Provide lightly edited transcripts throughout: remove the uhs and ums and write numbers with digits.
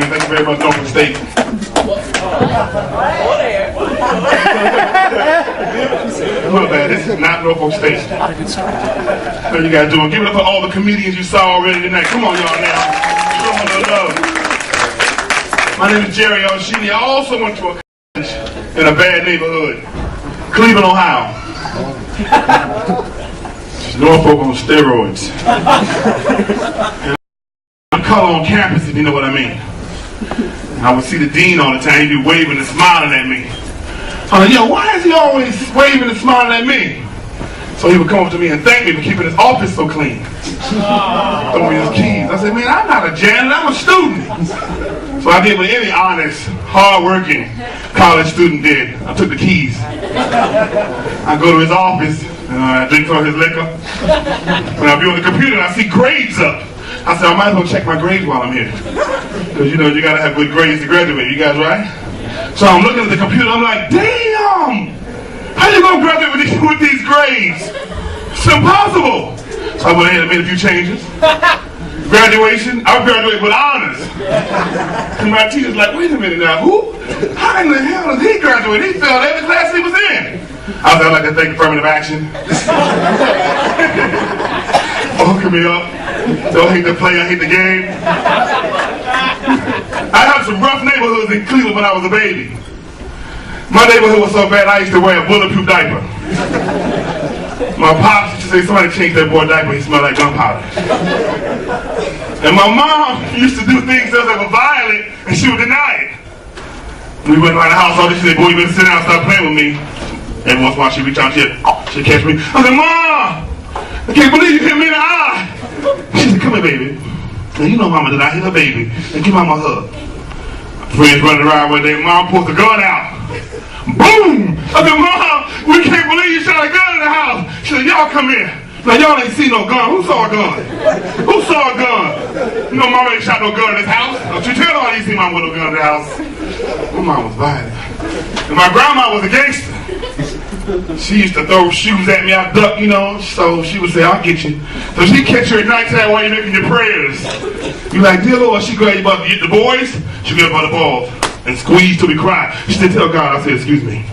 me. Thank you very much, Norfolk State. Look, man, this is not Norfolk State. What you guys doing? Give it up for all the comedians you saw already tonight. Come on, y'all, now. Show them the love. My name is Sheeley. I also went to a college in a bad neighborhood, Cleveland, Ohio. Norfolk on steroids. And color on campus, if you know what I mean. I would see the dean all the time. He'd be waving and smiling at me. I'm like, yo, why is he always waving and smiling at me? So he would come up to me and thank me for keeping his office so clean. Throw me his keys. I said, man, I'm not a janitor, I'm a student. So I did what any honest, hard-working college student did. I took the keys. I go to his office, and I drink some of his liquor. When I be on the computer, and I see grades up. I said, I might as well check my grades while I'm here. Because, you know, you got to have good grades to graduate. You guys right? So I'm looking at the computer, I'm like, damn! How you going to graduate with these grades? It's impossible! So I went ahead and made a few changes. Graduation, I graduated with honors. And my teacher's like, wait a minute now, who? How in the hell did he graduate? He failed every class he was in. I was like to thank affirmative action. Hooking me up. Don't hate the play, I hate the game. I had some rough neighborhoods in Cleveland when I was a baby. My neighborhood was so bad I used to wear a bulletproof diaper. My pops used to say somebody changed that boy diaper, he smelled like gunpowder. And my mom used to do things that were violent and she would deny it. We went around the house all day, she said, boy, you better sit down and stop playing with me. Every once in a while she'd reach out, she'd catch me. I said, Mom, I can't believe you hit me in the eye. She said, come here, baby. Now you know mama that I hit her baby. And give mama a hug. Friends running around one day, mom pulls the gun out. Boom! I said, Mom, we can't believe you shot a gun in the house. She said, y'all come here. Now y'all ain't seen no gun. Who saw a gun? Who saw a gun? You know mama ain't shot no gun in this house. Don't you tell her I didn't see mama with no gun in the house. My mom was violent. And my grandma was a gangster. She used to throw shoes at me, I ducked, you know, so she would say, I'll get you. So she'd catch you at nighttime while you're making your prayers. You like, dear Lord, she grab you about to get the boys, she get up by the balls and squeeze till we cry. She said, tell God, I said, excuse me.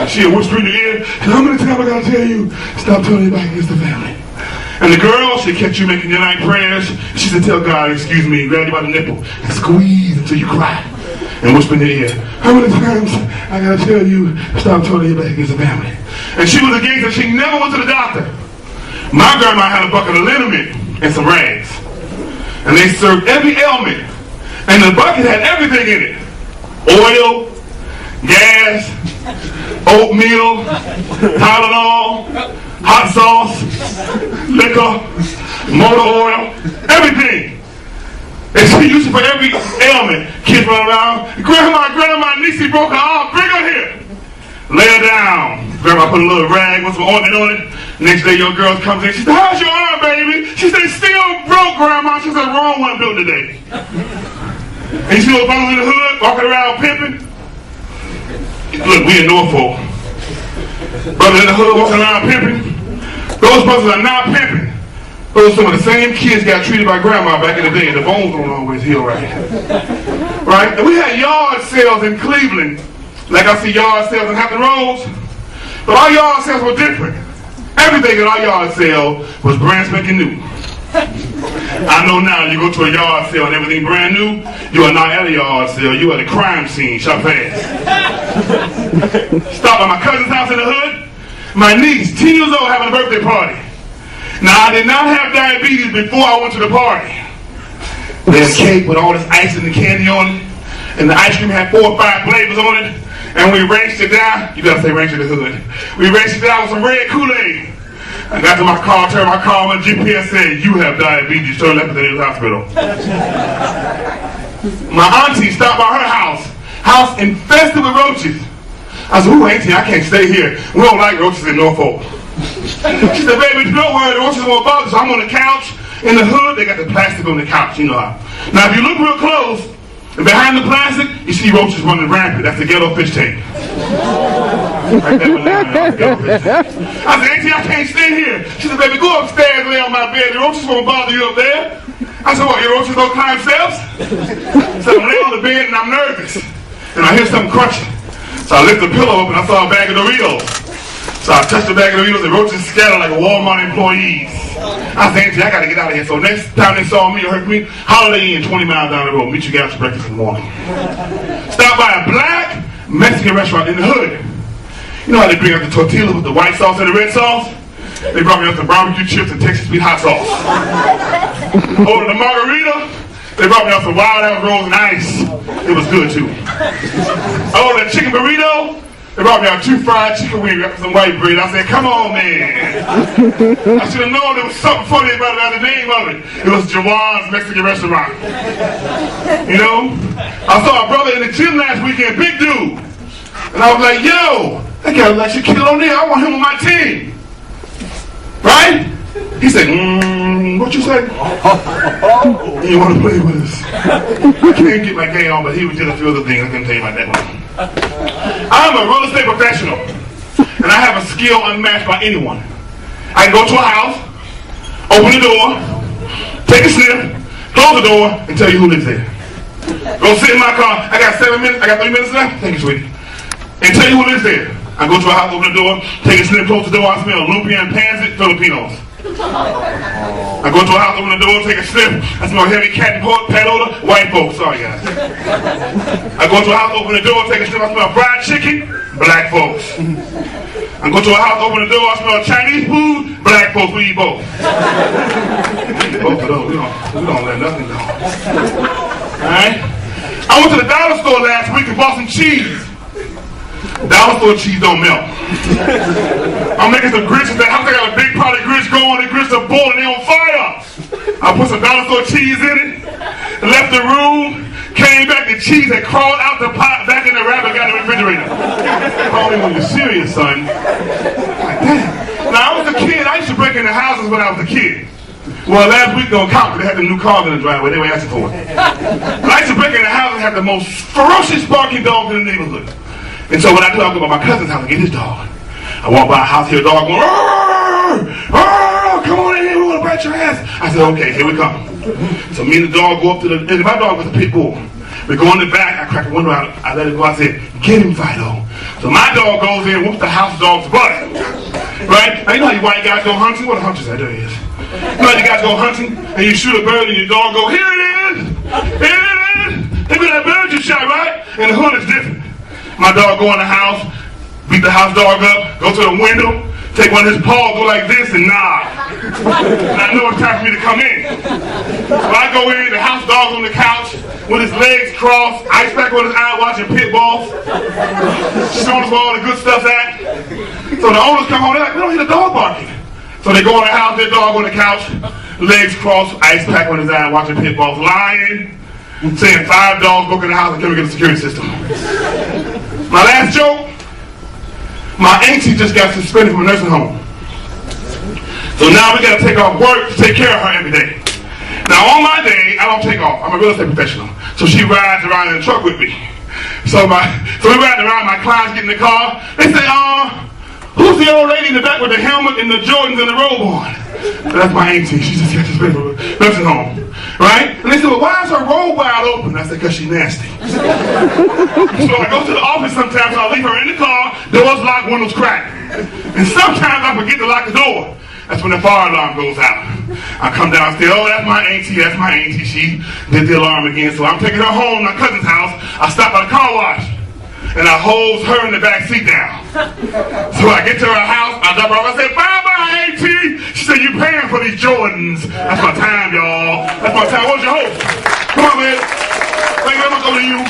She'll whisper in your ear, how many times I gotta tell you, stop turning your back against the family. And the girl, she'd catch you making your night prayers. She said, tell God, excuse me, grab you by the nipple and squeeze until you cry. And whisper in your ear, how many times I gotta tell you, stop turning your back against the family. And she was a gangster, she never went to the doctor. My grandma had a bucket of liniment and some rags. And they served every ailment. And the bucket had everything in it. Oil, gas, oatmeal, Tylenol, hot sauce, liquor, motor oil, everything. And she used it for every ailment. Kids run around, grandma, Niecy broke her arm, bring her here. Lay her down. Grandma put a little rag with some ointment on it. Next day your girl comes in, she said, how's your arm, baby? She said, still broke, grandma. She said, wrong one built today. And you see those brothers in the hood, walking around pimping? Look, we in Norfolk. Brothers in the hood walking around pimping. Those brothers are not pimping. Those some of the same kids got treated by grandma back in the day, and the bones don't always heal right. Right? And we had yard sales in Cleveland, like I see yard sales in Hampton Roads. But our yard sales were different. Everything at our yard sale was brand spanking new. I know now, you go to a yard sale and everything brand new, you are not at a yard sale, you are at a crime scene, shop fast. Stopped by my cousin's house in the hood, my niece, 10 years old, having a birthday party. Now, I did not have diabetes before I went to the party. There's cake with all this ice and the candy on it, and the ice cream had 4 or 5 flavors on it, and we raced it down. You gotta say ranch in the hood. We raced it down with some red Kool-Aid. I got to my car, turned my car on, GPS said, you have diabetes, turn left at the nearest hospital. My auntie stopped by her house infested with roaches. I said, ooh, auntie, I can't stay here. We don't like roaches in Norfolk. She said, baby, don't worry, the roaches won't bother. So I'm on the couch in the hood, they got the plastic on the couch, you know how. Now if you look real close, and behind the plastic, you see roaches running rampant. That's the ghetto fish tank. Right there, ghetto fish tank. I said, auntie, I can't stay here. She said, baby, go upstairs and lay on my bed. The roaches won't bother you up there. I said, what, your roaches don't climb steps? So I'm laying on the bed and I'm nervous. And I hear something crunching. So I lift the pillow up and I saw a bag of Doritos. So I touched the bag of Doritos and roaches scattered like Walmart employees. I said, Auntie, I gotta get out of here. So next time they saw me or heard me, Holiday Inn 20 miles down the road. Meet you guys for breakfast in the morning. Stop by a black Mexican restaurant in the hood. You know how they bring out the tortillas with the white sauce and the red sauce? They brought me up the barbecue chips and Texas sweet hot sauce. Over the margarita, they brought me up some Wild House rolls and ice. It was good too. Over the chicken burrito, they brought me out 2 fried chicken wings with some white bread. I said, come on, man. I should have known there was something funny about the name of it. It was Jawan's Mexican restaurant. You know? I saw a brother in the gym last weekend, big dude. And I was like, yo, that guy looks like Shaquille O'Neal. I want him on my team. Right? He said, what you say? You want to play with us? I can't get my game on, but he was just a few other things. I couldn't tell you about that one. I'm a real estate professional, and I have a skill unmatched by anyone. I can go to a house, open the door, take a sniff, close the door, and tell you who lives there. Go sit in my car. I got 7 minutes. I got 3 minutes left. Thank you, sweetie. And tell you who lives there. I go to a house, open the door, take a sniff, close the door. I smell lumpia and pansy Filipinos. I go to a house, open the door, take a sniff. I smell heavy cat and pet odor, white folks. Sorry, guys. I go to a house, open the door, take a sniff. I smell fried chicken, black folks. I go to a house, open the door, I smell Chinese food, black folks. We eat both. Both of those. We don't let nothing go. All right? I went to the dollar store last week and bought some cheese. Dollar store cheese don't melt. I'm making some grits. I got a big pot of grits going. The grits are boiling. They're on fire. I put some dollar store cheese in it. Left the room. Came back. The cheese had crawled out the pot back in the wrapper. Got in the refrigerator. Call me when you're serious, son. Like, damn. Now I was a kid. I used to break into houses when I was a kid. Well, last week don't count because they had the new cars in the driveway. They were asking for it. I used to break into houses and have the most ferocious barking dogs in the neighborhood. And so what I do, I go to my cousin's house and get his dog. I walk by a house, hear a dog going, "Arr! Arr! Come on in here, we want to bite your ass." I said, okay, here we come. So me and the dog go up to and my dog was a pit bull. We go in the back, I crack the window out, I let it go, I said, get him, Fido. So my dog goes in, whoops the house dog's butt. Right? Now you know how you white guys go hunting? What a hunter's that there is. You know how you guys go hunting and you shoot a bird and your dog go, here it is! Here it is! Look at that bird you shot, right? And the hood is different. My dog go in the house, beat the house dog up, go to the window, take one of his paws, go like this, and nod. And I know it's time for me to come in. So I go in, the house dog's on the couch, with his legs crossed, ice pack on his eye, watching pit balls, showing us where all the good stuff's at. So the owners come home, they're like, we don't hear the dog barking. So they go in the house, their dog on the couch, legs crossed, ice pack on his eye, watching pit balls, lying, saying 5 dogs broke in the house and can we get a security system. My last joke, my auntie just got suspended from a nursing home. So now we gotta take off work to take care of her every day. Now on my day, I don't take off. I'm a real estate professional. So she rides around in the truck with me. So we riding around, my clients get in the car, they say, who's the old lady in the back with the helmet and the Jordans and the robe on? That's my auntie, she just got suspended from a nursing home. Right? And they said, well, why is her robe wide open? I said, because she's nasty. So I go to the office sometimes, so I leave her in the car, doors locked, windows cracked. And sometimes I forget to lock the door. That's when the fire alarm goes out. I come downstairs, oh, that's my auntie, she did the alarm again. So I'm taking her home to my cousin's house. I stop at a car wash, and I hose her in the back seat down. So I get to her house, I drop her off, I say, bye-bye, auntie. She said, you paying for these Jordans. That's my time, y'all. That's my time. What's your host? Come on, man. Thank you very much, over to you.